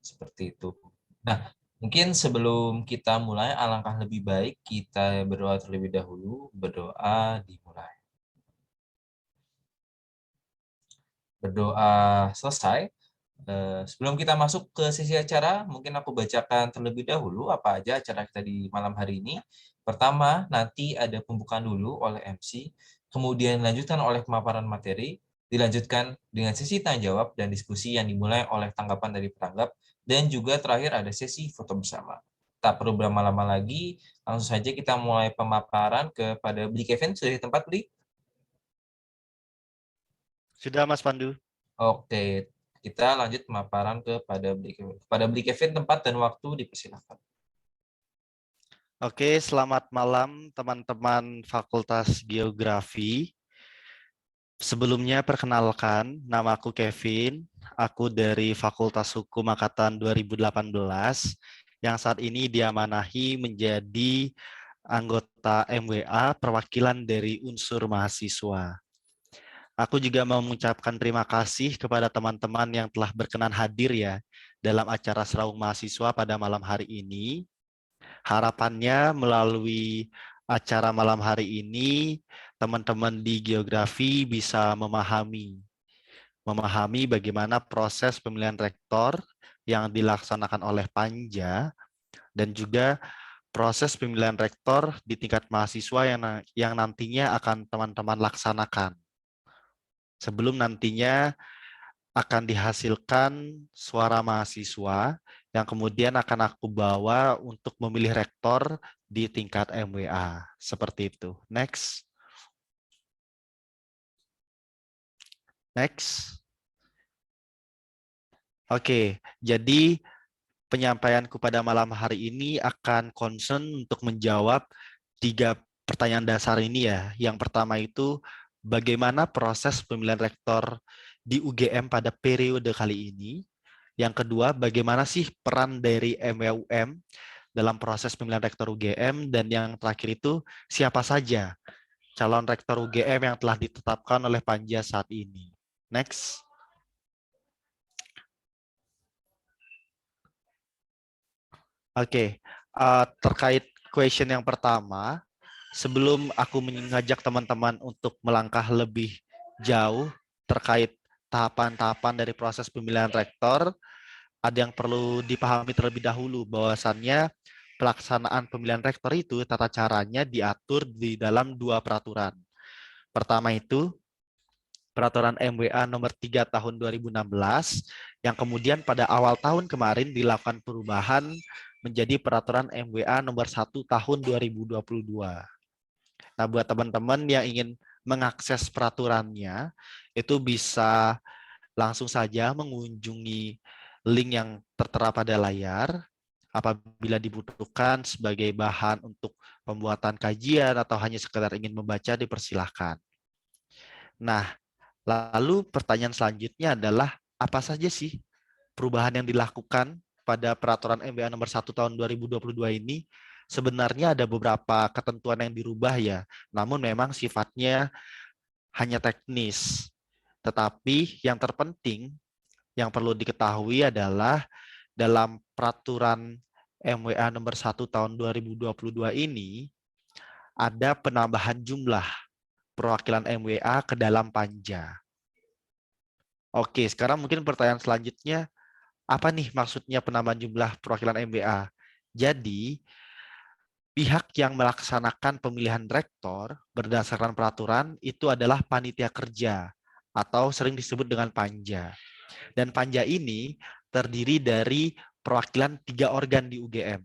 Seperti itu. Nah, mungkin sebelum kita mulai, alangkah lebih baik kita berdoa terlebih dahulu. Berdoa dimulai. Berdoa selesai. Sebelum kita masuk ke sesi acara, mungkin aku bacakan terlebih dahulu apa aja acara kita di malam hari ini. Pertama, nanti ada pembukaan dulu oleh MC, kemudian dilanjutkan oleh pemaparan materi, dilanjutkan dengan sesi tanya jawab dan diskusi yang dimulai oleh tanggapan dari peranggap, dan juga terakhir ada sesi foto bersama. Tak perlu berlama-lama lagi, langsung saja kita mulai pemaparan kepada Bli Kevin. Sudah di tempat, Bli? Sudah, Mas Pandu. Oke, kita lanjut pemaparan kepada Bli Kevin. Kepada Bli Kevin, tempat dan waktu dipersilakan. Oke, selamat malam teman-teman Fakultas Geografi. Sebelumnya perkenalkan, nama aku Kevin. Aku dari Fakultas Hukum Angkatan 2018 yang saat ini diamanahi menjadi anggota MWA perwakilan dari unsur mahasiswa. Aku juga mau mengucapkan terima kasih kepada teman-teman yang telah berkenan hadir ya dalam acara Seraung Mahasiswa pada malam hari ini. Harapannya melalui acara malam hari ini, teman-teman di geografi bisa memahami bagaimana proses pemilihan rektor yang dilaksanakan oleh Panja dan juga proses pemilihan rektor di tingkat mahasiswa yang nantinya akan teman-teman laksanakan. Sebelum nantinya akan dihasilkan suara mahasiswa yang kemudian akan aku bawa untuk memilih rektor di tingkat MWA. Seperti itu. Next. Next. Oke, jadi penyampaianku pada malam hari ini akan concern untuk menjawab 3 pertanyaan dasar ini ya. Yang pertama itu, bagaimana proses pemilihan rektor di UGM pada periode kali ini? Yang kedua, bagaimana sih peran dari MWUM dalam proses pemilihan rektor UGM? Dan yang terakhir itu, siapa saja calon rektor UGM yang telah ditetapkan oleh Panja saat ini? Next. Oke, terkait question yang pertama, sebelum aku mengajak teman-teman untuk melangkah lebih jauh terkait tahapan-tahapan dari proses pemilihan rektor, ada yang perlu dipahami terlebih dahulu bahwasannya pelaksanaan pemilihan rektor itu tata caranya diatur di dalam 2 peraturan. Pertama itu Peraturan MWA nomor 3 tahun 2016 yang kemudian pada awal tahun kemarin dilakukan perubahan menjadi Peraturan MWA nomor 1 tahun 2022. Nah, buat teman-teman yang ingin mengakses peraturannya, itu bisa langsung saja mengunjungi link yang tertera pada layar. Apabila dibutuhkan sebagai bahan untuk pembuatan kajian atau hanya sekedar ingin membaca, dipersilahkan. Nah, lalu pertanyaan selanjutnya adalah apa saja sih perubahan yang dilakukan pada peraturan MWA nomor 1 tahun 2022 ini? Sebenarnya ada beberapa ketentuan yang dirubah ya, namun memang sifatnya hanya teknis. Tetapi yang terpenting yang perlu diketahui adalah dalam peraturan MWA nomor 1 tahun 2022 ini ada penambahan jumlah perwakilan MWA ke dalam Panja. Oke, sekarang mungkin pertanyaan selanjutnya, apa nih maksudnya penambahan jumlah perwakilan MWA? Jadi, pihak yang melaksanakan pemilihan rektor berdasarkan peraturan itu adalah panitia kerja atau sering disebut dengan panja. Dan panja ini terdiri dari perwakilan 3 organ di UGM.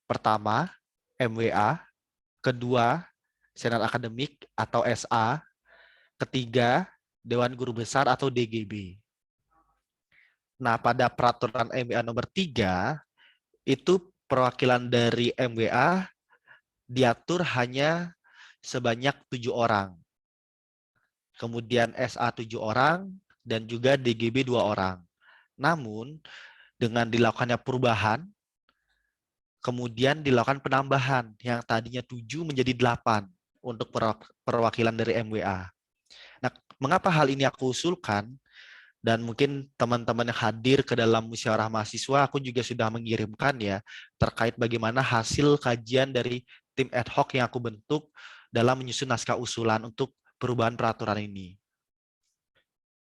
Pertama, MWA, kedua, Senat Akademik atau SA, ketiga, Dewan Guru Besar atau DGB. Nah, pada peraturan MWA nomor 3, itu perwakilan dari MWA diatur hanya sebanyak 7 orang. Kemudian SA 7 orang, dan juga DGB 2 orang. Namun, dengan dilakukannya perubahan, kemudian dilakukan penambahan yang tadinya 7 menjadi 8 untuk perwakilan dari MWA. Nah, mengapa hal ini aku usulkan? Dan mungkin teman-teman yang hadir ke dalam musyawarah mahasiswa, aku juga sudah mengirimkan ya, terkait bagaimana hasil kajian dari tim ad hoc yang aku bentuk dalam menyusun naskah usulan untuk perubahan peraturan ini.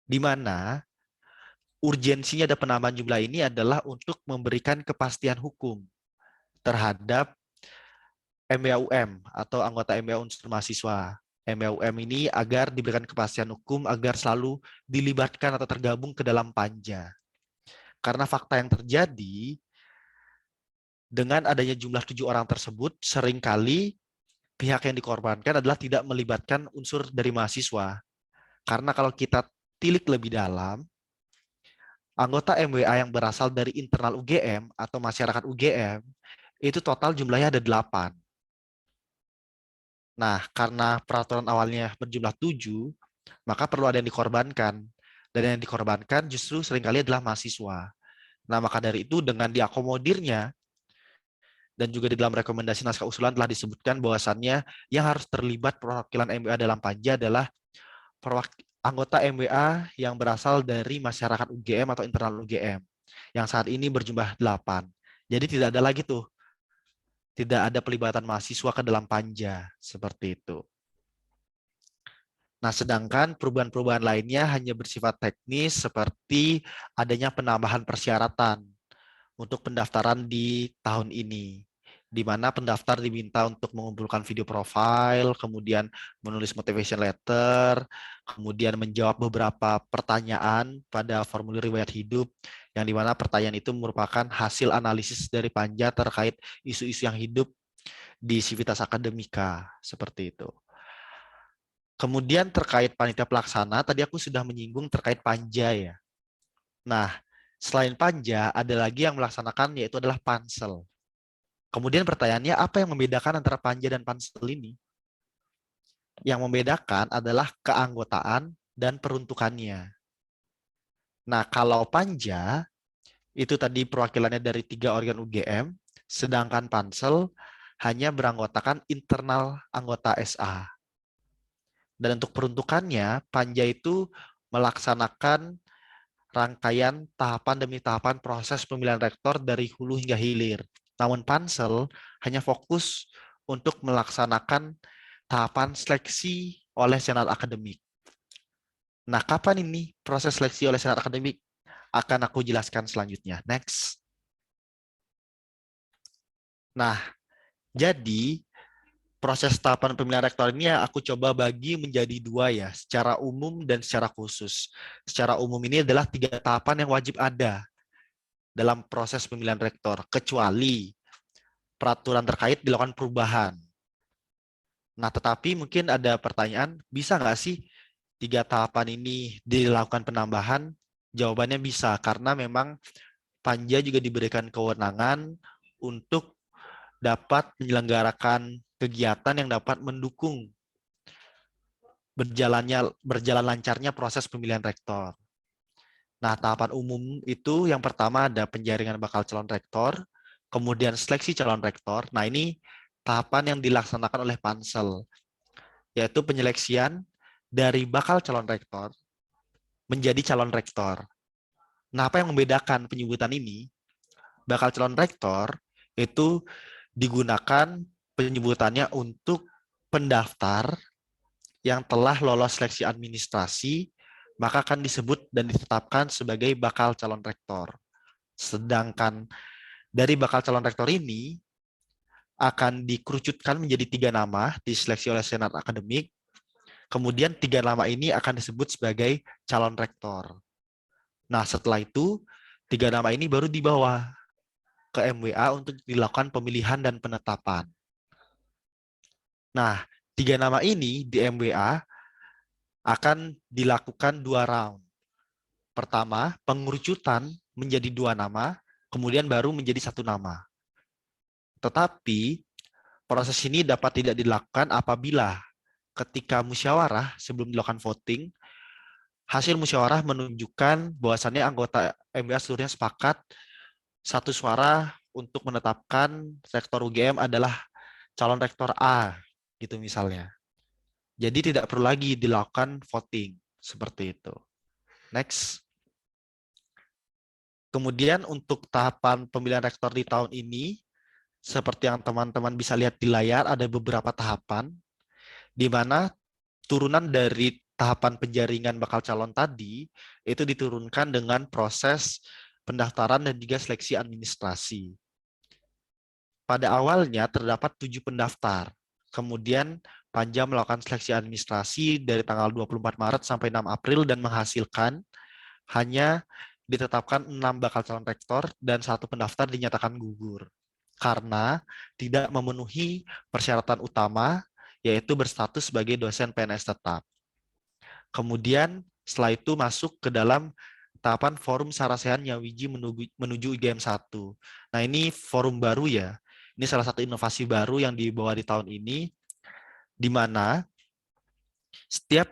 Di mana urgensinya ada penambahan jumlah ini adalah untuk memberikan kepastian hukum terhadap MBAUM atau anggota MBA unsur mahasiswa. MBAUM ini agar diberikan kepastian hukum agar selalu dilibatkan atau tergabung ke dalam panja. Karena fakta yang terjadi dengan adanya jumlah 7 orang tersebut, seringkali pihak yang dikorbankan adalah tidak melibatkan unsur dari mahasiswa. Karena kalau kita tilik lebih dalam, anggota MWA yang berasal dari internal UGM atau masyarakat UGM, itu total jumlahnya ada 8. Nah, karena peraturan awalnya berjumlah 7, maka perlu ada yang dikorbankan. Dan yang dikorbankan justru seringkali adalah mahasiswa. Nah, maka dari itu dengan diakomodirnya, dan juga di dalam rekomendasi naskah usulan telah disebutkan bahwasannya yang harus terlibat perwakilan MWA dalam panja adalah anggota MWA yang berasal dari masyarakat UGM atau internal UGM, yang saat ini berjumlah 8. Jadi tidak ada lagi tuh, tidak ada pelibatan mahasiswa ke dalam panja, seperti itu. Nah, sedangkan perubahan-perubahan lainnya hanya bersifat teknis seperti adanya penambahan persyaratan untuk pendaftaran di tahun ini, di mana pendaftar diminta untuk mengumpulkan video profile, kemudian menulis motivation letter, kemudian menjawab beberapa pertanyaan pada formulir riwayat hidup, yang di mana pertanyaan itu merupakan hasil analisis dari panja terkait isu-isu yang hidup di Civitas Akademika, seperti itu. Kemudian terkait panitia pelaksana, tadi aku sudah menyinggung terkait panja ya. Nah, selain panja, ada lagi yang melaksanakan yaitu adalah pansel. Kemudian pertanyaannya, apa yang membedakan antara panja dan pansel ini? Yang membedakan adalah keanggotaan dan peruntukannya. Nah, kalau panja, itu tadi perwakilannya dari 3 organ UGM, sedangkan pansel hanya beranggotakan internal anggota SA. Dan untuk peruntukannya, panja itu melaksanakan rangkaian tahapan demi tahapan proses pemilihan rektor dari hulu hingga hilir. Namun pansel hanya fokus untuk melaksanakan tahapan seleksi oleh senat akademik. Nah, kapan ini proses seleksi oleh senat akademik? Akan aku jelaskan selanjutnya. Next. Nah, jadi proses tahapan pemilihan rektor ini aku coba bagi menjadi 2 ya, secara umum dan secara khusus. Secara umum ini adalah 3 tahapan yang wajib ada dalam proses pemilihan rektor, kecuali peraturan terkait dilakukan perubahan. Nah, tetapi mungkin ada pertanyaan, bisa nggak sih 3 tahapan ini dilakukan penambahan? Jawabannya bisa, karena memang panja juga diberikan kewenangan untuk dapat menyelenggarakan kegiatan yang dapat mendukung berjalan lancarnya proses pemilihan rektor. Nah, tahapan umum itu yang pertama ada penjaringan bakal calon rektor, kemudian seleksi calon rektor. Nah, ini tahapan yang dilaksanakan oleh pansel, yaitu penyeleksian dari bakal calon rektor menjadi calon rektor. Nah, apa yang membedakan penyebutan ini? Bakal calon rektor itu digunakan penyebutannya untuk pendaftar yang telah lolos seleksi administrasi, maka akan disebut dan ditetapkan sebagai bakal calon rektor. Sedangkan dari bakal calon rektor ini akan dikerucutkan menjadi 3 nama diseleksi oleh senat akademik. Kemudian 3 nama ini akan disebut sebagai calon rektor. Nah, setelah itu 3 nama ini baru dibawa ke MWA untuk dilakukan pemilihan dan penetapan. Nah, 3 nama ini di MWA akan dilakukan 2 round. Pertama, pengerucutan menjadi 2 nama, kemudian baru menjadi 1 nama. Tetapi proses ini dapat tidak dilakukan apabila ketika musyawarah sebelum dilakukan voting, hasil musyawarah menunjukkan bahwasannya anggota MWA seluruhnya sepakat 1 suara untuk menetapkan rektor UGM adalah calon rektor A, gitu misalnya. Jadi tidak perlu lagi dilakukan voting seperti itu. Next. Kemudian untuk tahapan pemilihan rektor di tahun ini, seperti yang teman-teman bisa lihat di layar, ada beberapa tahapan, di mana turunan dari tahapan penjaringan bakal calon tadi, itu diturunkan dengan proses pendaftaran dan juga seleksi administrasi. Pada awalnya terdapat 7 pendaftar. Kemudian Panja melakukan seleksi administrasi dari tanggal 24 Maret sampai 6 April dan menghasilkan hanya ditetapkan 6 bakal calon rektor dan 1 pendaftar dinyatakan gugur karena tidak memenuhi persyaratan utama, yaitu berstatus sebagai dosen PNS tetap. Kemudian setelah itu masuk ke dalam tahapan forum Sarasehan Nyawiji menuju UGM 1. Nah, ini forum baru ya. Ini salah satu inovasi baru yang dibawa di tahun ini, di mana setiap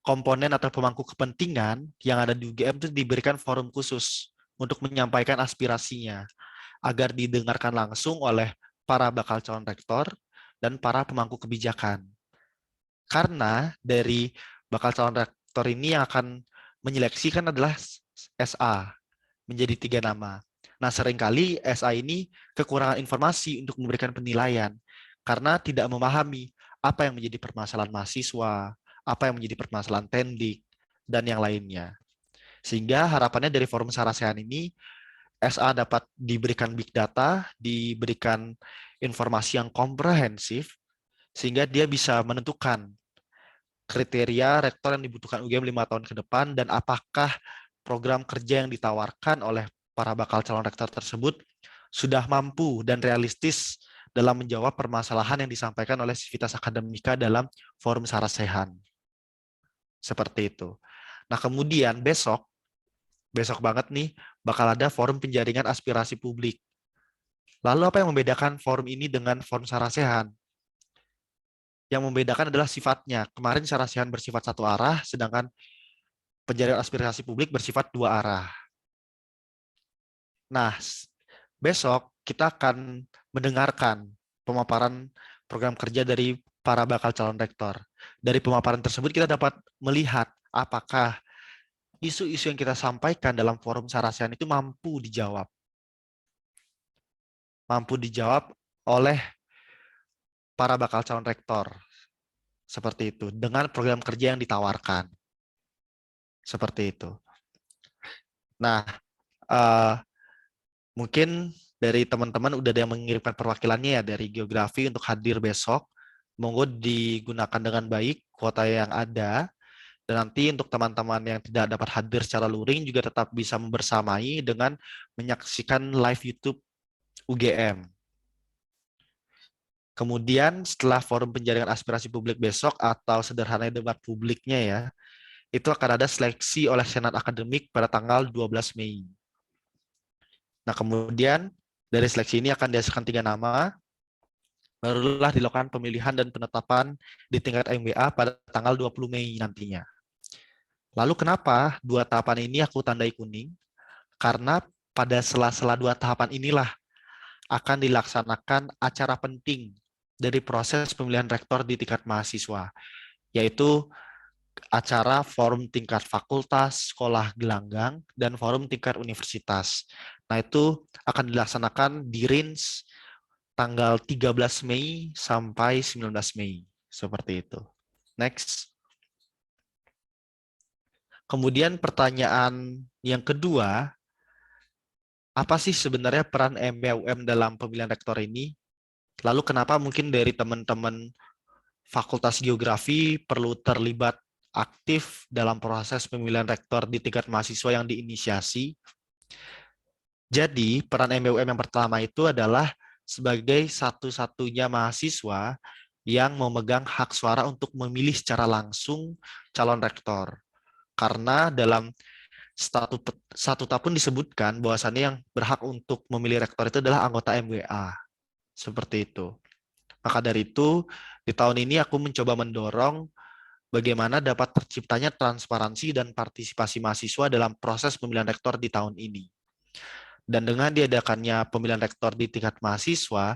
komponen atau pemangku kepentingan yang ada di UGM itu diberikan forum khusus untuk menyampaikan aspirasinya agar didengarkan langsung oleh para bakal calon rektor dan para pemangku kebijakan. Karena dari bakal calon rektor ini yang akan menyeleksi kan adalah SA, menjadi 3 nama. Nah, seringkali SA ini kekurangan informasi untuk memberikan penilaian karena tidak memahami apa yang menjadi permasalahan mahasiswa, apa yang menjadi permasalahan tendik, dan yang lainnya. Sehingga harapannya dari forum Sarasehan ini, SA dapat diberikan big data, diberikan informasi yang komprehensif, sehingga dia bisa menentukan kriteria rektor yang dibutuhkan UGM 5 tahun ke depan dan apakah program kerja yang ditawarkan oleh para bakal calon rektor tersebut sudah mampu dan realistis dalam menjawab permasalahan yang disampaikan oleh Civitas Akademika dalam forum Sarasehan. Seperti itu. Nah, kemudian besok banget nih, bakal ada forum penjaringan aspirasi publik. Lalu apa yang membedakan forum ini dengan forum Sarasehan? Yang membedakan adalah sifatnya. Kemarin Sarasehan bersifat satu arah, sedangkan penjaringan aspirasi publik bersifat 2 arah. Nah, besok kita akan mendengarkan pemaparan program kerja dari para bakal calon rektor. Dari pemaparan tersebut kita dapat melihat apakah isu-isu yang kita sampaikan dalam forum Sarasehan itu mampu dijawab. Mampu dijawab oleh para bakal calon rektor. Seperti itu. Dengan program kerja yang ditawarkan. Seperti itu. Nah, mungkin dari teman-teman udah ada yang mengirimkan perwakilannya ya dari geografi untuk hadir besok. Monggo digunakan dengan baik kuota yang ada. Dan nanti untuk teman-teman yang tidak dapat hadir secara luring juga tetap bisa membersamai dengan menyaksikan live YouTube UGM. Kemudian setelah forum penjaringan aspirasi publik besok atau sederhananya debat publiknya ya, itu akan ada seleksi oleh Senat Akademik pada tanggal 12 Mei. Nah, kemudian dari seleksi ini akan dihasilkan 3 nama, barulah dilakukan pemilihan dan penetapan di tingkat MWA pada tanggal 20 Mei nantinya. Lalu kenapa 2 tahapan ini aku tandai kuning? Karena pada sela-sela 2 tahapan inilah akan dilaksanakan acara penting dari proses pemilihan rektor di tingkat mahasiswa, yaitu acara forum tingkat fakultas, sekolah gelanggang, dan forum tingkat universitas. Nah, itu akan dilaksanakan di range tanggal 13 Mei sampai 19 Mei. Seperti itu. Next. Kemudian pertanyaan yang kedua, apa sih sebenarnya peran MBUM dalam pemilihan rektor ini? Lalu kenapa mungkin dari teman-teman Fakultas Geografi perlu terlibat aktif dalam proses pemilihan rektor di tingkat mahasiswa yang diinisiasi? Jadi, peran MBUM yang pertama itu adalah sebagai satu-satunya mahasiswa yang memegang hak suara untuk memilih secara langsung calon rektor. Karena dalam statuta pun disebutkan bahwasannya yang berhak untuk memilih rektor itu adalah anggota MWA. Seperti itu. Maka dari itu, di tahun ini aku mencoba mendorong bagaimana dapat terciptanya transparansi dan partisipasi mahasiswa dalam proses pemilihan rektor di tahun ini. Dan dengan diadakannya pemilihan rektor di tingkat mahasiswa,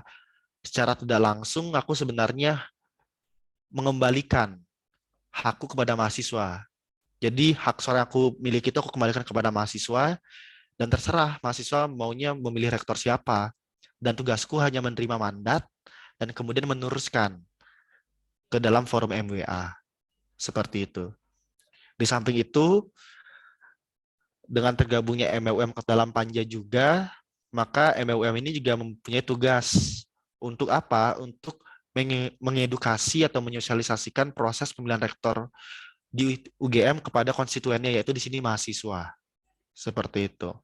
secara tidak langsung aku sebenarnya mengembalikan hakku kepada mahasiswa. Jadi hak suara yang aku miliki itu aku kembalikan kepada mahasiswa Dan terserah mahasiswa maunya memilih rektor siapa. Dan tugasku hanya menerima mandat dan kemudian meneruskan ke dalam forum MWA. Seperti itu. Di samping itu, dengan tergabungnya MWM ke dalam Panja juga, maka MWM ini juga mempunyai tugas untuk apa? Untuk mengedukasi atau menyosialisasikan proses pemilihan rektor di UGM kepada konstituennya, yaitu di sini mahasiswa. Seperti itu.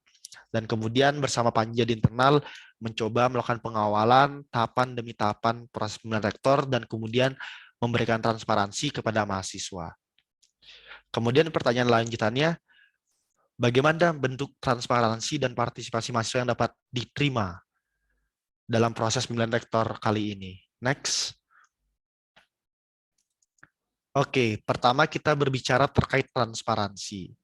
Dan kemudian bersama Panja di internal mencoba melakukan pengawalan tahapan demi tahapan proses pemilihan rektor dan kemudian memberikan transparansi kepada mahasiswa. Kemudian pertanyaan lanjutannya, bagaimana bentuk transparansi dan partisipasi mahasiswa yang dapat diterima dalam proses pemilihan rektor kali ini? Next. Oke, pertama kita berbicara terkait transparansi.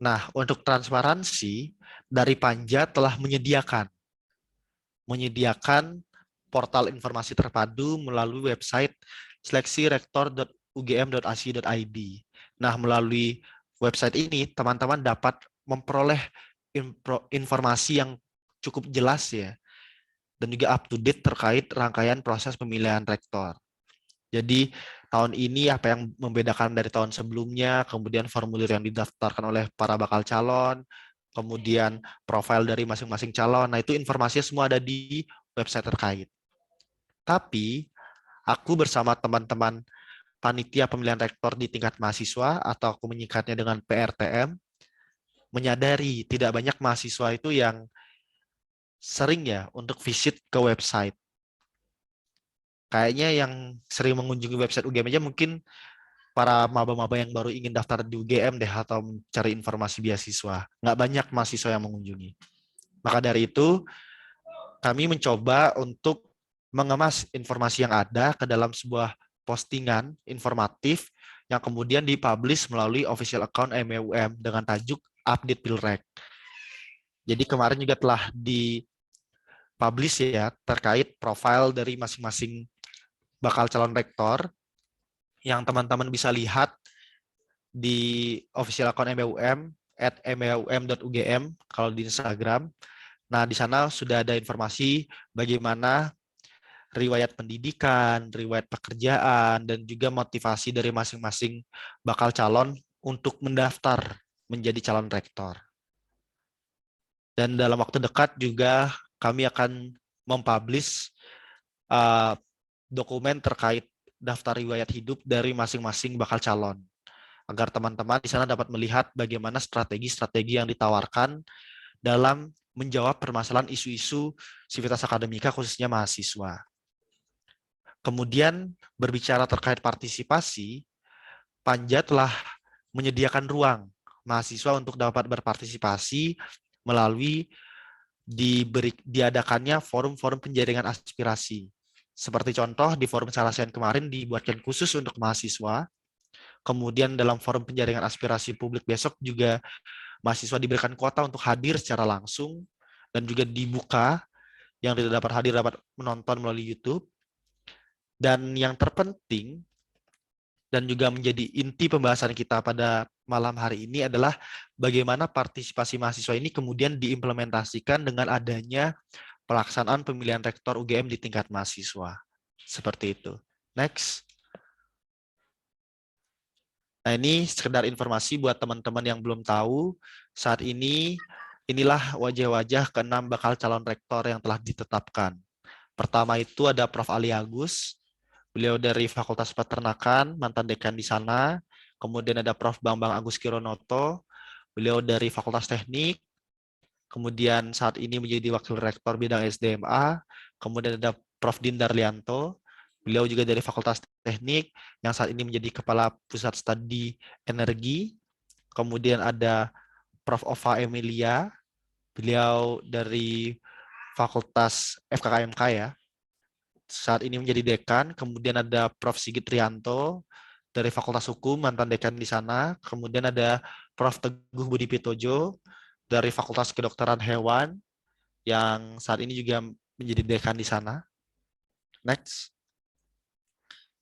Nah, untuk transparansi, dari Panja telah menyediakan portal informasi terpadu melalui website seleksirektor.ugm.ac.id. Nah, melalui website ini, teman-teman dapat memperoleh informasi yang cukup jelas ya, dan juga up to date terkait rangkaian proses pemilihan rektor. Jadi tahun ini apa yang membedakan dari tahun sebelumnya, kemudian formulir yang didaftarkan oleh para bakal calon, kemudian profil dari masing-masing calon. Nah, itu informasinya semua ada di website terkait. Tapi aku bersama teman-teman panitia pemilihan rektor di tingkat mahasiswa, atau aku menyingkatnya dengan PRTM, menyadari tidak banyak mahasiswa itu yang sering ya untuk visit ke website. Kayaknya yang sering mengunjungi website UGM aja mungkin para maba-maba yang baru ingin daftar di UGM deh, atau mencari informasi beasiswa. Nggak banyak mahasiswa yang mengunjungi. Maka dari itu, kami mencoba untuk mengemas informasi yang ada ke dalam sebuah postingan informatif yang kemudian dipublish melalui official account MEUM dengan tajuk Update Pilrek. Jadi kemarin juga telah dipublish ya terkait profil dari masing-masing bakal calon rektor yang teman-teman bisa lihat di official account MEUM @meum.ugm kalau di Instagram. Nah, di sana sudah ada informasi bagaimana riwayat pendidikan, riwayat pekerjaan, dan juga motivasi dari masing-masing bakal calon untuk mendaftar menjadi calon rektor. Dan dalam waktu dekat juga kami akan mempublish dokumen terkait daftar riwayat hidup dari masing-masing bakal calon, agar teman-teman di sana dapat melihat bagaimana strategi-strategi yang ditawarkan dalam menjawab permasalahan isu-isu sivitas akademika khususnya mahasiswa. Kemudian berbicara terkait partisipasi, Panja telah menyediakan ruang mahasiswa untuk dapat berpartisipasi melalui diadakannya forum-forum penjaringan aspirasi. Seperti contoh di forum Sarasian kemarin dibuatkan khusus untuk mahasiswa. Kemudian dalam forum penjaringan aspirasi publik besok juga mahasiswa diberikan kuota untuk hadir secara langsung dan juga dibuka, yang tidak dapat hadir dapat menonton melalui YouTube. Dan yang terpenting dan juga menjadi inti pembahasan kita pada malam hari ini adalah bagaimana partisipasi mahasiswa ini kemudian diimplementasikan dengan adanya pelaksanaan pemilihan rektor UGM di tingkat mahasiswa. Seperti itu. Next. Nah, ini sekedar informasi buat teman-teman yang belum tahu. Saat ini, inilah wajah-wajah ke-6 bakal calon rektor yang telah ditetapkan. Pertama itu ada Prof. Ali Agus. Beliau dari Fakultas Peternakan, mantan dekan di sana. Kemudian ada Prof. Bambang Agus Kironoto. Beliau dari Fakultas Teknik. Kemudian saat ini menjadi Wakil Rektor bidang SDMA. Kemudian ada Prof. Dindar Lianto. Beliau juga dari Fakultas Teknik, yang saat ini menjadi Kepala Pusat Studi Energi. Kemudian ada Prof. Ova Emilia. Beliau dari Fakultas FKKMK ya. Saat ini menjadi dekan. Kemudian ada Prof. Sigit Rianto dari Fakultas Hukum, mantan dekan di sana. Kemudian ada Prof. Teguh Budi Pitojo dari Fakultas Kedokteran Hewan, yang saat ini juga menjadi dekan di sana. Next.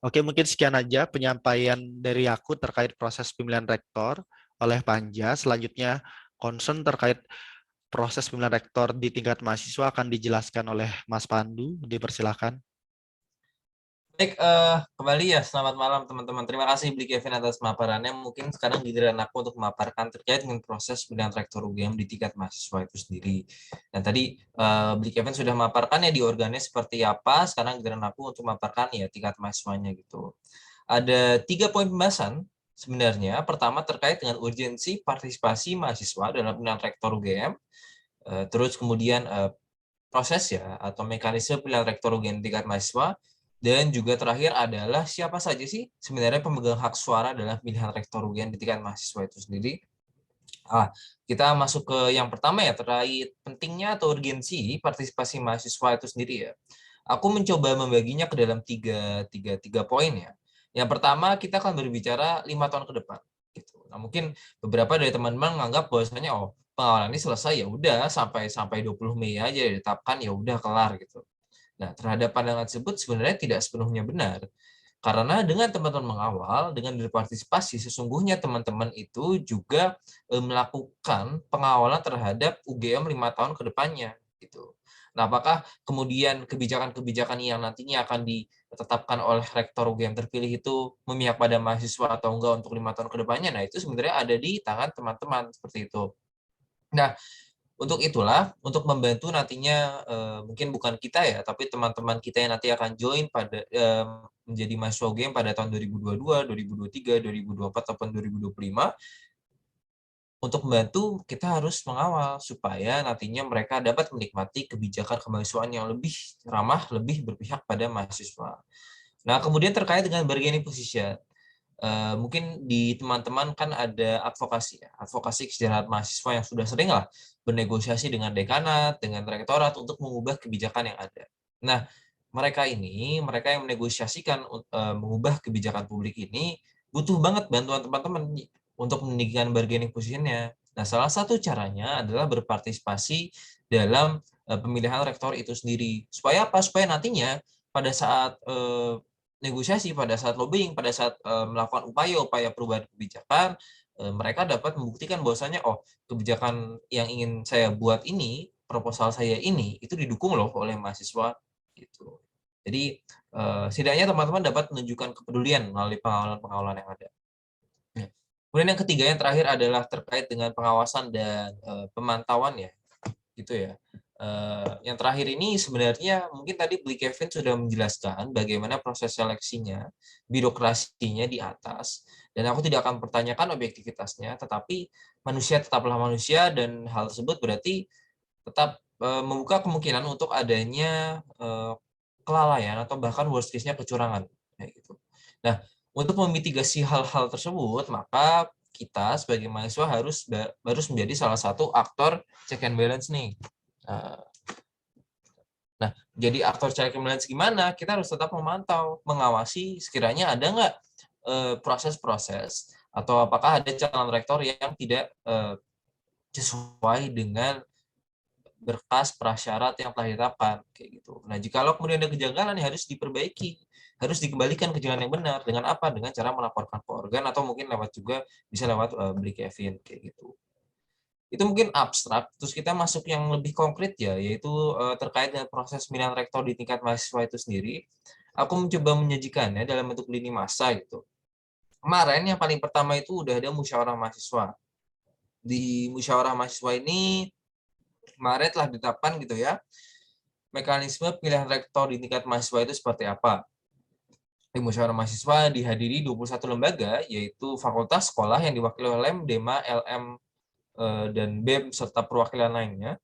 Oke, mungkin sekian aja penyampaian dari aku terkait proses pemilihan rektor oleh Panja. Selanjutnya, concern terkait proses pemilihan rektor di tingkat mahasiswa akan dijelaskan oleh Mas Pandu. Dipersilakan. Baik, kembali ya, selamat malam teman-teman. Terima kasih Bli Kevin atas pemaparannya. Mungkin sekarang giliran aku untuk memaparkan terkait dengan proses pemilihan rektor UGM di tingkat mahasiswa itu sendiri. Dan tadi Bli Kevin sudah memaparkan ya di organnya seperti apa, sekarang giliran aku untuk memaparkan ya tingkat mahasiswanya gitu. Ada 3 poin pembahasan sebenarnya. Pertama terkait dengan urgensi partisipasi mahasiswa dalam pemilihan rektor UGM. Terus kemudian proses ya atau mekanisme pemilihan rektor UGM tingkat mahasiswa. Dan juga terakhir adalah siapa saja sih sebenarnya pemegang hak suara dalam pemilihan rektor UGM di tingkat mahasiswa itu sendiri. Kita masuk ke yang pertama ya, terkait pentingnya atau urgensi partisipasi mahasiswa itu sendiri ya. Aku mencoba membaginya ke dalam tiga poin ya. Yang pertama kita akan berbicara 5 tahun ke depan. Gitu. Nah mungkin beberapa dari teman-teman menganggap bahwasanya pengawalan ini selesai ya udah sampai 20 Mei aja ditetapkan ya udah kelar gitu. Nah, terhadap pandangan tersebut sebenarnya tidak sepenuhnya benar. Karena dengan teman-teman mengawal, dengan berpartisipasi, sesungguhnya teman-teman itu juga melakukan pengawalan terhadap UGM 5 tahun ke depannya. Gitu. Nah, apakah kemudian kebijakan-kebijakan yang nantinya akan ditetapkan oleh rektor UGM terpilih itu memihak pada mahasiswa atau enggak untuk 5 tahun ke depannya? Nah, itu sebenarnya ada di tangan teman-teman seperti itu. Nah, untuk itulah, untuk membantu nantinya mungkin bukan kita ya, tapi teman-teman kita yang nanti akan join pada menjadi mahasiswa UGM pada tahun 2022, 2023, 2024 ataupun 2025, untuk membantu kita harus mengawal supaya nantinya mereka dapat menikmati kebijakan kemahasiswaan yang lebih ramah, lebih berpihak pada mahasiswa. Nah, kemudian terkait dengan bargaining position. Mungkin di teman-teman kan ada advokasi ya, advokasi kesejahteraan mahasiswa yang sudah sering lah bernegosiasi dengan dekanat, dengan rektorat untuk mengubah kebijakan yang ada. Nah, mereka yang menegosiasikan mengubah kebijakan publik ini butuh banget bantuan teman-teman untuk meninggikan bargaining position-nya. Nah, salah satu caranya adalah berpartisipasi dalam pemilihan rektor itu sendiri. Supaya apa? Supaya nantinya pada saat negosiasi, pada saat lobbying, pada saat melakukan upaya-upaya perubahan kebijakan, mereka dapat membuktikan bahwasanya kebijakan yang ingin saya buat ini, proposal saya ini itu didukung loh oleh mahasiswa gitu. Jadi setidaknya teman-teman dapat menunjukkan kepedulian melalui pengawalan-pengawalan yang ada. Ya. Kemudian yang ketiga yang terakhir adalah terkait dengan pengawasan dan pemantauan ya, gitu ya. Yang terakhir ini sebenarnya mungkin tadi Bli Kevin sudah menjelaskan bagaimana proses seleksinya, birokrasinya di atas, dan aku tidak akan pertanyakan objektivitasnya, tetapi manusia tetaplah manusia dan hal tersebut berarti tetap membuka kemungkinan untuk adanya kelalaian atau bahkan worst case-nya kecurangan. Kayak gitu. Nah, untuk memitigasi hal-hal tersebut, maka kita sebagai mahasiswa harus menjadi salah satu aktor check and balance nih. Nah, jadi aktor check and balance gimana? Kita harus tetap memantau, mengawasi sekiranya ada nggak proses-proses atau apakah ada calon rektor yang tidak sesuai dengan berkas prasyarat yang telah ditetapkan kayak gitu. Nah, jikalau kemudian ada kejanggalan yang harus diperbaiki, harus dikembalikan ke jalan yang benar dengan apa? Dengan cara melaporkan ke organ atau mungkin lewat juga bisa lewat Bli Kevin kayak gitu. Itu mungkin abstrak, terus kita masuk yang lebih konkret ya, yaitu terkait dengan proses pemilihan rektor di tingkat mahasiswa itu sendiri. Aku mencoba menyajikannya dalam bentuk lini masa gitu. Kemarin yang paling pertama itu udah ada musyawarah mahasiswa. Di musyawarah mahasiswa ini kemarin telah ditetapkan gitu ya, mekanisme pemilihan rektor di tingkat mahasiswa itu seperti apa. Di musyawarah mahasiswa dihadiri 21 lembaga, yaitu fakultas sekolah yang diwakili oleh LEM, DEMA, LM, dan BEM, serta perwakilan lainnya.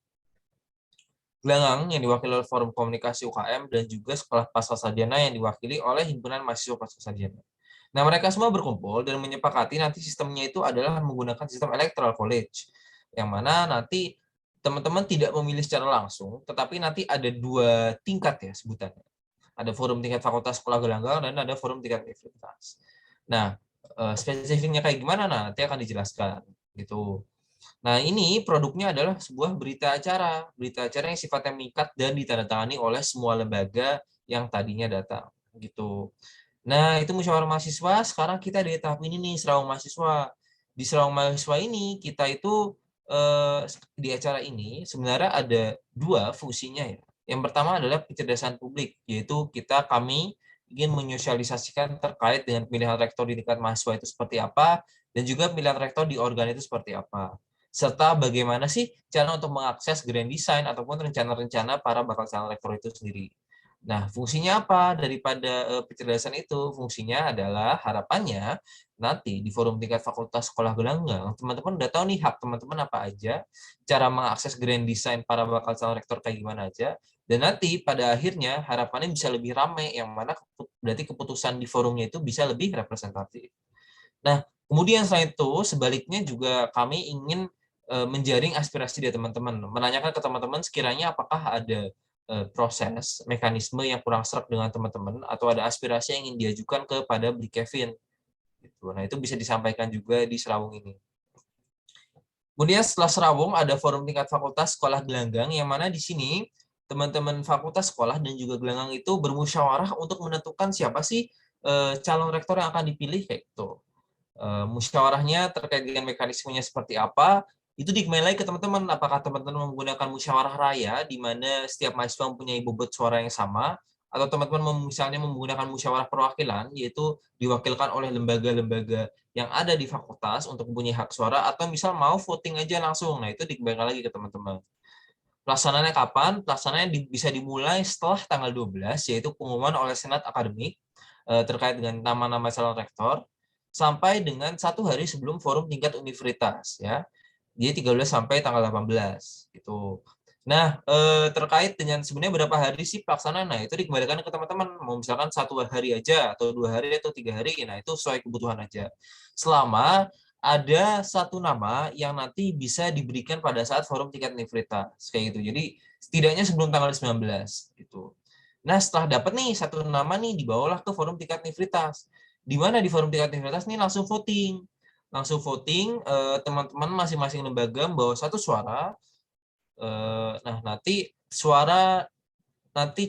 Gelangang yang diwakili oleh Forum Komunikasi UKM, dan juga Sekolah Pasca Sarjana yang diwakili oleh Himpunan Mahasiswa Pasca Sarjana. Nah, mereka semua berkumpul dan menyepakati nanti sistemnya itu adalah menggunakan sistem electoral college, yang mana nanti teman-teman tidak memilih secara langsung, tetapi nanti ada 2 tingkat ya sebutannya. Ada forum tingkat fakultas sekolah gelanggang dan ada forum tingkat universitas. Nah, spesifiknya kayak gimana nanti akan dijelaskan gitu. Nah, ini produknya adalah sebuah berita acara yang sifatnya mengikat dan ditandatangani oleh semua lembaga yang tadinya datang gitu. Nah, itu musyawarah mahasiswa. Sekarang kita di tahap ini nih, serawang mahasiswa. Di serawang mahasiswa ini kita itu di acara ini sebenarnya ada dua fungsinya ya. Yang pertama adalah pencerdasan publik, yaitu kami ingin menyosialisasikan terkait dengan pilihan rektor di tingkat mahasiswa itu seperti apa, dan juga pilihan rektor di organ itu seperti apa. Serta bagaimana sih cara untuk mengakses grand design ataupun rencana-rencana para bakal calon rektor itu sendiri. Nah, fungsinya apa daripada pencerdasan itu? Fungsinya adalah harapannya nanti di forum tingkat fakultas sekolah gelanggang, teman-teman udah tahu nih hak teman-teman apa aja, cara mengakses grand design para bakal calon rektor kayak gimana aja, dan nanti pada akhirnya harapannya bisa lebih ramai, yang mana berarti keputusan di forumnya itu bisa lebih representatif. Nah, kemudian selain itu, sebaliknya juga kami ingin menjaring aspirasi dari teman-teman, menanyakan ke teman-teman sekiranya apakah ada proses, mekanisme yang kurang serak dengan teman-teman, atau ada aspirasi yang ingin diajukan kepada Bli Kevin. Gitu. Nah, itu bisa disampaikan juga di Serawung ini. Kemudian setelah Serawung ada forum tingkat fakultas sekolah gelanggang, yang mana di sini teman-teman fakultas sekolah dan juga gelanggang itu bermusyawarah untuk menentukan siapa sih calon rektor yang akan dipilih kayak gitu. Musyawarahnya terkait dengan mekanismenya seperti apa, itu dikembali lagi ke teman-teman. Apakah teman-teman menggunakan musyawarah raya, di mana setiap mahasiswa mempunyai bobot suara yang sama, atau teman-teman misalnya menggunakan musyawarah perwakilan, yaitu diwakilkan oleh lembaga-lembaga yang ada di fakultas untuk mempunyai hak suara, atau misal mau voting aja langsung. Nah, itu dikembalikan lagi ke teman-teman. Pelaksanaannya kapan? Pelaksanaannya bisa dimulai setelah tanggal 12, yaitu pengumuman oleh Senat Akademik terkait dengan nama-nama calon rektor, sampai dengan 1 hari sebelum forum tingkat universitas, ya. Jadi 13 sampai tanggal 18 gitu. Nah, terkait dengan sebenarnya berapa hari sih pelaksanaan, nah itu dikembalikan ke teman-teman. Mau misalkan 1 hari aja, atau 2 hari, atau 3 hari, nah itu sesuai kebutuhan aja. Selama ada satu nama yang nanti bisa diberikan pada saat forum tingkat universitas, kayak gitu. Jadi setidaknya sebelum tanggal 19 gitu. Nah, setelah dapat nih satu nama nih, dibawalah ke forum tingkat universitas. Di mana di forum tingkat universitas nih langsung voting. Langsung voting, teman-teman masing-masing lembaga membawa satu suara. Nah, nanti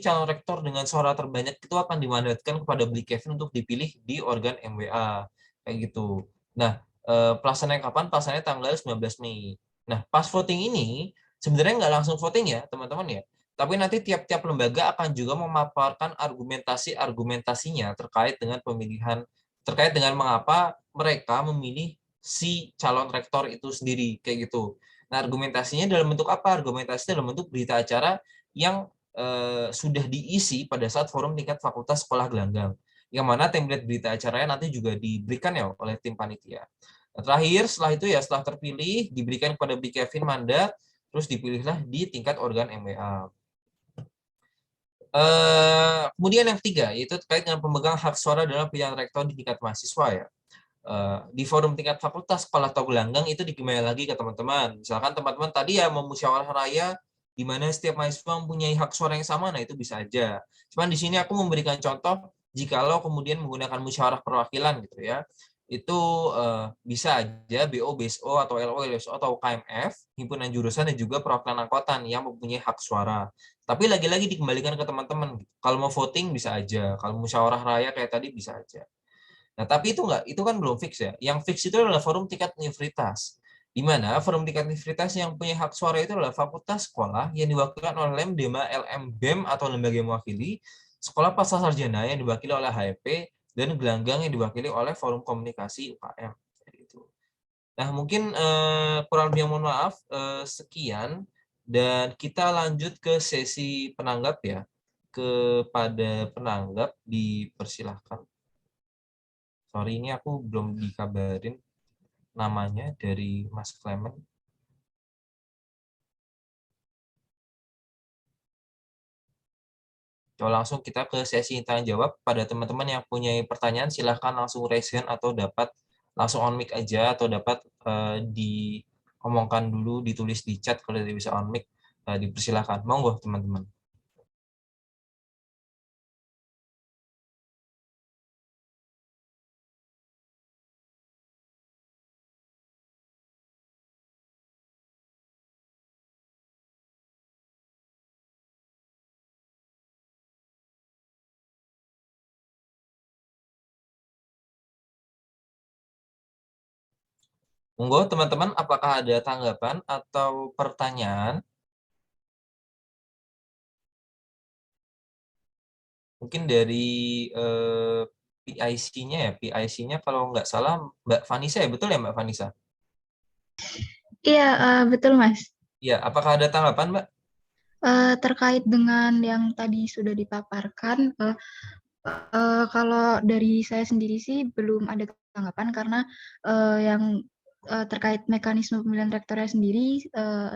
calon rektor dengan suara terbanyak itu akan dimandatkan kepada Bli Kevin untuk dipilih di organ MWA. Kayak gitu. Nah, pelaksananya kapan? Pelaksananya tanggal 19 Mei. Nah, pas voting ini, sebenarnya nggak langsung voting ya, teman-teman ya. Tapi nanti tiap-tiap lembaga akan juga memaparkan argumentasi-argumentasinya terkait dengan mengapa mereka memilih si calon rektor itu sendiri, kayak gitu. Nah, argumentasinya dalam bentuk apa? Argumentasinya dalam bentuk berita acara yang sudah diisi pada saat forum tingkat fakultas sekolah gelanggang. Yang mana template berita acaranya nanti juga diberikan ya oleh tim panitia. Nah, terakhir setelah itu ya setelah terpilih diberikan kepada Bli Kevin mandat, terus dipilihlah di tingkat organ MWA. Kemudian yang ketiga yaitu terkait dengan pemegang hak suara dalam pilihan rektor di tingkat mahasiswa ya. Di forum tingkat fakultas sekolah atau gelanggang itu dikembali lagi ke teman-teman. Misalkan teman-teman tadi ya mau musyawarah raya di mana setiap mahasiswa mempunyai hak suara yang sama, nah itu bisa aja. Cuman di sini aku memberikan contoh jikalau kemudian menggunakan musyawarah perwakilan gitu ya. Itu bisa aja BO, BSO atau LO, LSO atau KMF, himpunan jurusan dan juga perwakilan angkatan yang mempunyai hak suara. Tapi lagi-lagi dikembalikan ke teman-teman. Kalau mau voting bisa aja, kalau musyawarah raya kayak tadi bisa aja. Nah, tapi itu kan belum fix ya. Yang fix itu adalah forum tingkat universitas. Di mana forum tingkat universitas yang punya hak suara itu adalah fakultas sekolah yang diwakilkan oleh LEM, DEMA, LM, BEM atau lembaga yang mewakili, sekolah pasca sarjana yang diwakili oleh HEP, dan gelanggang yang diwakili oleh forum komunikasi UKM. Gitu. Nah, mungkin kurang lebih mohon maaf, sekian. Dan kita lanjut ke sesi penanggap ya. Kepada penanggap dipersilahkan. Sorry, ini aku belum dikabarin namanya dari Mas Clement. Coba langsung kita ke sesi tanya jawab. Pada teman-teman yang punya pertanyaan, silahkan langsung raise hand atau dapat langsung on mic aja, atau dapat diomongkan dulu, ditulis di chat kalau tidak bisa on mic, dipersilahkan. Monggo teman-teman. Monggo teman-teman, apakah ada tanggapan atau pertanyaan? Mungkin dari PIC-nya ya, PIC-nya kalau nggak salah Mbak Vanessa ya, betul ya Mbak Vanessa? Iya, betul Mas. Ya, apakah ada tanggapan Mbak? Terkait dengan yang tadi sudah dipaparkan, kalau dari saya sendiri sih belum ada tanggapan karena yang terkait mekanisme pemilihan rektornya sendiri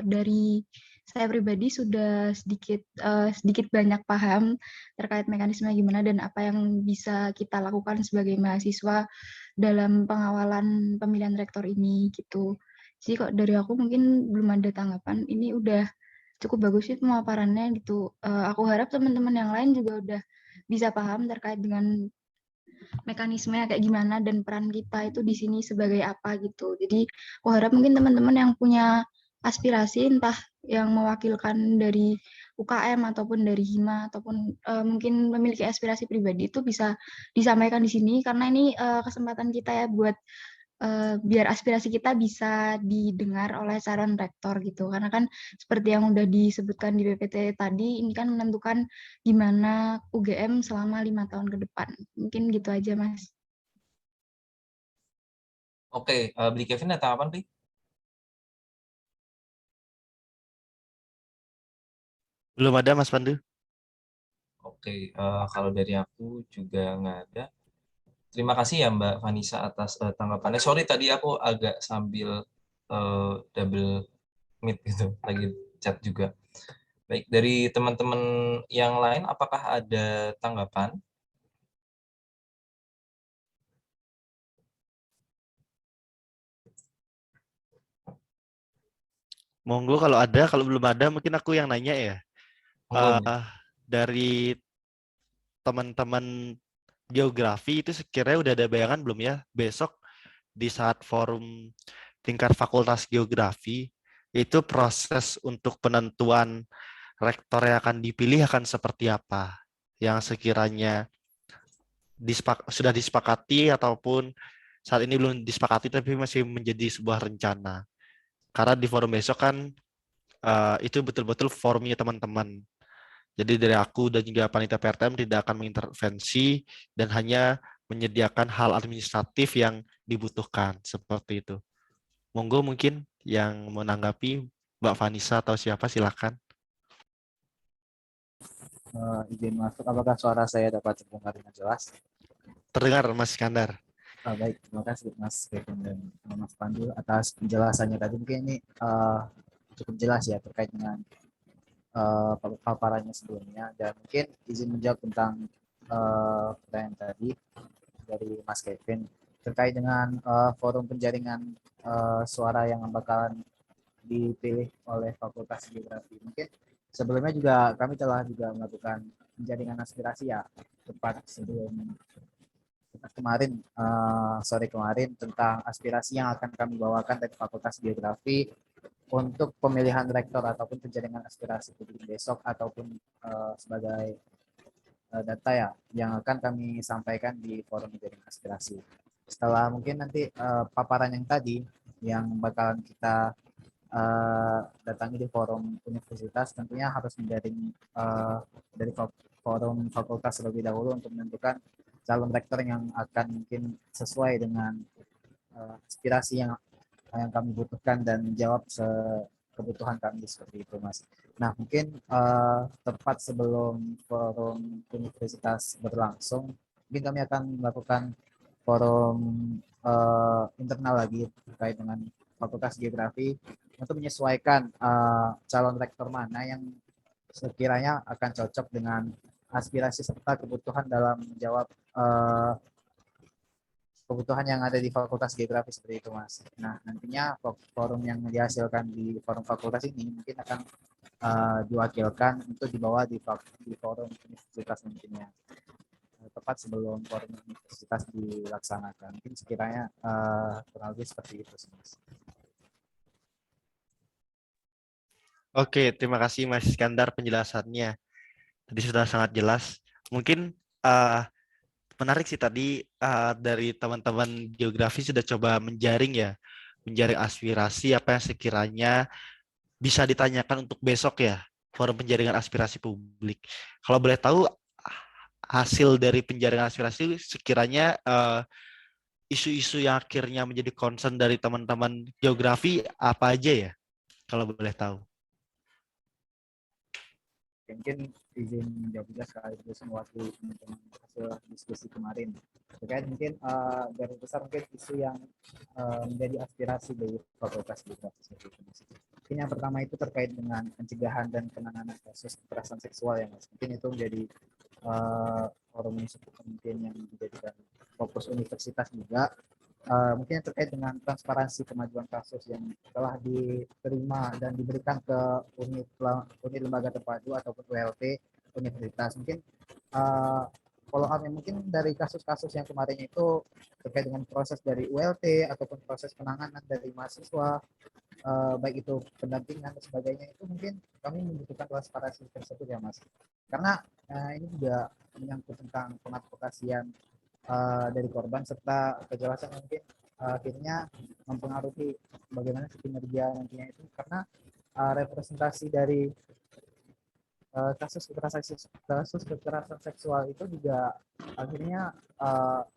dari saya pribadi sudah sedikit banyak paham terkait mekanisme gimana dan apa yang bisa kita lakukan sebagai mahasiswa dalam pengawalan pemilihan rektor ini gitu. Jadi kok dari aku mungkin belum ada tanggapan. Ini udah cukup bagus sih pemaparannya gitu. Aku harap teman-teman yang lain juga udah bisa paham terkait dengan mekanismenya kayak gimana dan peran kita itu di sini sebagai apa gitu. Jadi aku harap mungkin teman-teman yang punya aspirasi entah yang mewakilkan dari UKM ataupun dari HIMA ataupun mungkin memiliki aspirasi pribadi itu bisa disampaikan di sini karena ini kesempatan kita ya buat biar aspirasi kita bisa didengar oleh calon rektor gitu. Karena kan seperti yang udah disebutkan di PPT tadi, ini kan menentukan gimana UGM selama 5 tahun ke depan. Mungkin gitu aja, Mas. Oke, Beli Kevin ada tanggapan, Bli? Belum ada Mas Pandu. Oke, kalau dari aku juga nggak ada. Terima kasih ya Mbak Vanessa atas tanggapannya. Sorry tadi aku agak sambil double meet gitu, lagi chat juga. Baik, dari teman-teman yang lain, apakah ada tanggapan? Monggo kalau ada, kalau belum ada mungkin aku yang nanya ya. Monggo, Mbak. Dari teman-teman geografi itu sekiranya udah ada bayangan belum ya besok di saat forum tingkat fakultas geografi itu proses untuk penentuan rektor yang akan dipilih akan seperti apa yang sekiranya sudah disepakati ataupun saat ini belum disepakati tapi masih menjadi sebuah rencana. Karena di forum besok kan itu betul-betul forumnya teman-teman. Jadi dari aku dan juga panitia PRTM tidak akan mengintervensi dan hanya menyediakan hal administratif yang dibutuhkan seperti itu. Monggo mungkin yang menanggapi Mbak Vanessa atau siapa silakan. Izin masuk, apakah suara saya dapat terdengar dengan jelas? Terdengar Mas Iskandar. Baik, terima kasih Mas Kevin dan Mas Pandu atas penjelasannya tadi. Mungkin ini cukup jelas ya terkait dengan paparannya sebelumnya, dan mungkin izin menjawab tentang pertanyaan tadi dari Mas Kevin terkait dengan forum penjaringan suara yang bakalan dipilih oleh Fakultas Geografi. Mungkin sebelumnya juga kami telah juga melakukan penjaringan aspirasi ya, tepat sebelum kemarin, sore kemarin, tentang aspirasi yang akan kami bawakan dari Fakultas Geografi untuk pemilihan rektor ataupun penjaringan aspirasi publik besok, ataupun sebagai data ya yang akan kami sampaikan di forum penjaringan aspirasi. Setelah mungkin nanti paparan yang tadi yang bakalan kita datangi di forum universitas, tentunya harus menjaring dari forum fakultas terlebih dahulu untuk menentukan calon rektor yang akan mungkin sesuai dengan aspirasi yang kami butuhkan dan menjawab kebutuhan kami seperti itu, Mas. Nah, mungkin tepat sebelum forum universitas berlangsung, mungkin kami akan melakukan forum internal lagi terkait dengan Fakultas Geografi untuk menyesuaikan calon rektor mana yang sekiranya akan cocok dengan aspirasi serta kebutuhan dalam menjawab kebutuhan yang ada di Fakultas Geografi seperti itu, Mas. Nah, nantinya forum yang dihasilkan di forum fakultas ini mungkin akan diwakilkan untuk dibawa di forum universitas nantinya, tepat sebelum forum universitas dilaksanakan. Mungkin sekiranya kurang lebih seperti itu, Mas. Oke, terima kasih Mas Iskandar penjelasannya. Tadi sudah sangat jelas. Mungkin menarik sih tadi dari teman-teman geografi sudah coba menjaring ya penjaring aspirasi apa yang sekiranya bisa ditanyakan untuk besok ya, forum penjaringan aspirasi publik. Kalau boleh tahu hasil dari penjaringan aspirasi sekiranya isu-isu yang akhirnya menjadi concern dari teman-teman geografi apa aja ya, kalau boleh tahu. Mungkin izin menjawab juga sekaligus mewakili teman-teman hasil diskusi kemarin terkait mungkin garis besar mungkin isu yang menjadi aspirasi dari Fakultas Geografi seperti itu, Mas. Mungkin yang pertama itu terkait dengan pencegahan dan penanganan kasus kekerasan seksual ya, Mas. Mungkin itu menjadi forum mungkin yang dijadikan fokus universitas juga. Mungkin yang terkait dengan transparansi kemajuan kasus yang telah diterima dan diberikan ke unit lembaga terpadu ataupun ULT universitas. Mungkin follow up mungkin dari kasus-kasus yang kemarin itu terkait dengan proses dari ULT ataupun proses penanganan dari mahasiswa, baik itu pendampingan dan sebagainya, itu mungkin kami membutuhkan transparansi tersebut ya, Mas. Karena ini juga menyangkut tentang pengadvokasian dari korban serta kejelasan mungkin akhirnya mempengaruhi bagaimana kinerja nantinya itu, karena representasi dari kasus kekerasan seksual itu juga akhirnya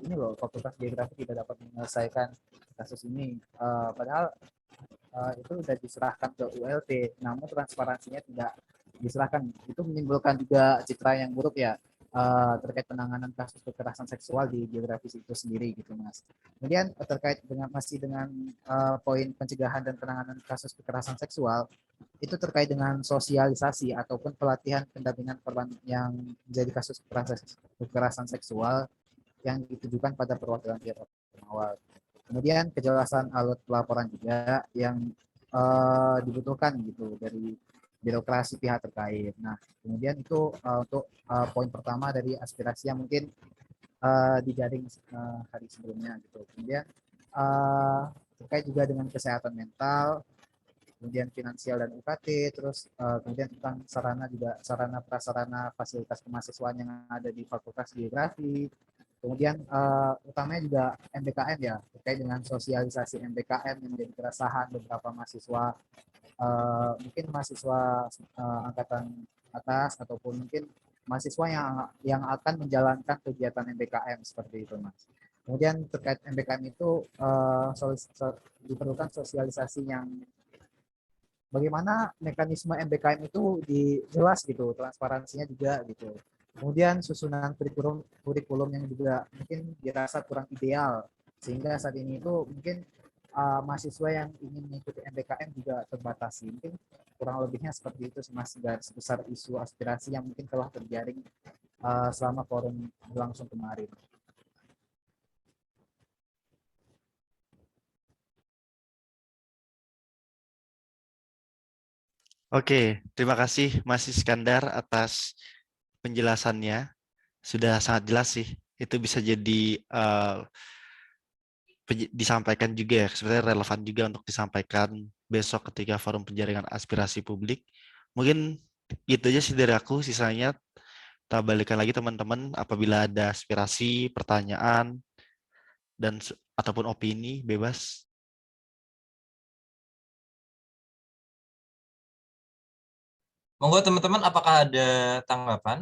ini loh, Fakultas Geografi tidak dapat menyelesaikan kasus ini, padahal itu sudah diserahkan ke ULT, namun transparansinya tidak diserahkan. Itu menimbulkan juga citra yang buruk ya terkait penanganan kasus kekerasan seksual di geografis itu sendiri gitu, Mas. Kemudian terkait dengan masih dengan poin pencegahan dan penanganan kasus kekerasan seksual, itu terkait dengan sosialisasi ataupun pelatihan pendampingan korban yang menjadi kasus kekerasan seksual yang ditujukan pada perwakilan pihak awal. Kemudian kejelasan alur pelaporan juga yang dibutuhkan gitu dari birokrasi pihak terkait. Nah, kemudian itu untuk poin pertama dari aspirasi yang mungkin dijaring hari sebelumnya gitu. Kemudian terkait juga dengan kesehatan mental, kemudian finansial dan UKT, terus kemudian tentang sarana prasarana fasilitas kemahasiswaan yang ada di Fakultas Geografi. Kemudian utamanya juga MBKM ya, terkait dengan sosialisasi MBKM yang menjadi keresahan beberapa mahasiswa, mungkin mahasiswa angkatan atas ataupun mungkin mahasiswa yang akan menjalankan kegiatan MBKM seperti itu, Mas. Kemudian terkait MBKM itu diperlukan sosialisasi yang bagaimana mekanisme MBKM itu jelas gitu, transparansinya juga gitu. Kemudian susunan kurikulum yang juga mungkin dirasa kurang ideal, sehingga saat ini itu mungkin mahasiswa yang ingin mengikuti MBKM juga terbatasi. Mungkin kurang lebihnya seperti itu, Mas, garis besar isu aspirasi yang mungkin telah terjaring selama forum berlangsung kemarin. Oke, terima kasih Mas Iskandar atas penjelasannya. Sudah sangat jelas sih. Itu bisa jadi disampaikan juga ya, sebenarnya relevan juga untuk disampaikan besok ketika forum penjaringan aspirasi publik. Mungkin itu aja sih dari aku, sisanya kita balikan lagi teman-teman apabila ada aspirasi, pertanyaan, dan ataupun opini bebas. Monggo teman-teman, apakah ada tanggapan?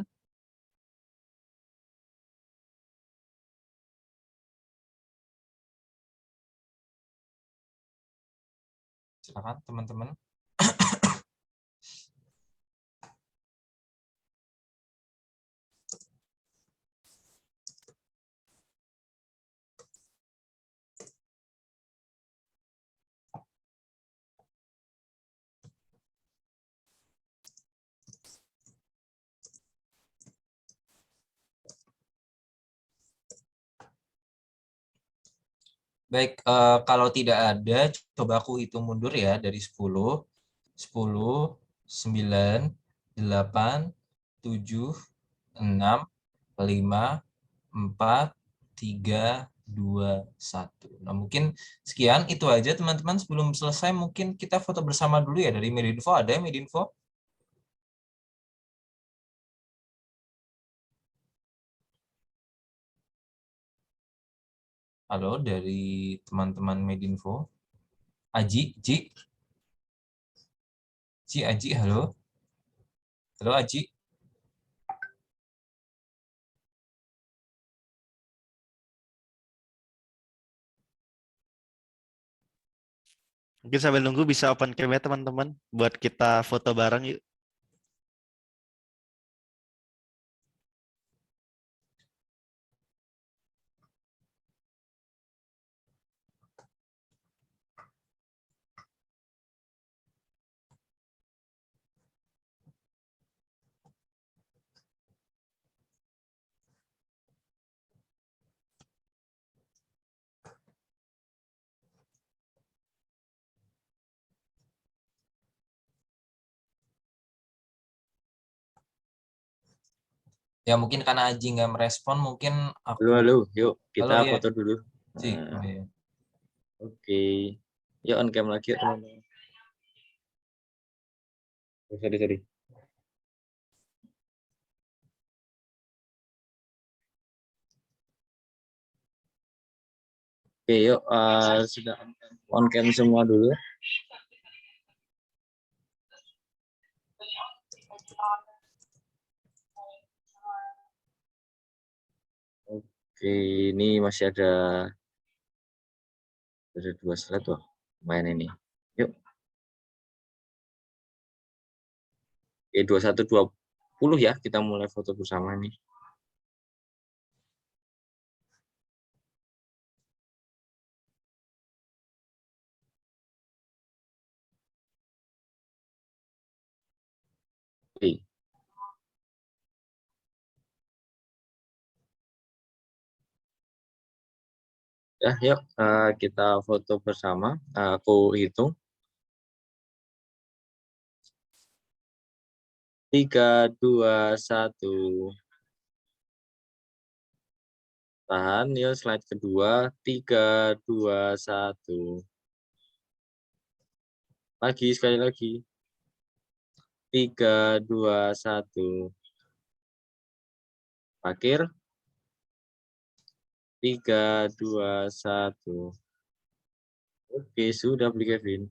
Silakan teman-teman. Baik, kalau tidak ada, coba aku hitung mundur ya dari 10, 9, 8, 7, 6, 5, 4, 3, 2, 1. Nah, mungkin sekian itu aja teman-teman. Sebelum selesai mungkin kita foto bersama dulu ya dari Medinfo. Ada Medinfo? Halo, dari teman-teman Medinfo. Aji, Aji, halo. Halo Aji. Mungkin sambil nunggu bisa open cam ya teman-teman buat kita foto bareng yuk. Ya mungkin karena Aji nggak merespon, mungkin aku. Halo, halo. Yuk, kita Halo, ya. foto dulu. Ji. Nah, Oh, iya. oke. Yuk, on cam lagi, teman-teman. Sorry. Oke, yuk. Sudah on cam semua dulu. Oke, ini masih ada 2 slide tuh. Main ini. Yuk. Oke, 21.20 ya. Kita mulai foto bersama nih. Oke. Ya, yuk. Kita foto bersama. Aku hitung. 3, 2, 1. Tahan, yuk slide kedua. 3, 2, 1. Lagi, sekali lagi. 3, 2, 1. Akhir. 3, 2, 1. Oke, sudah beli Kevin.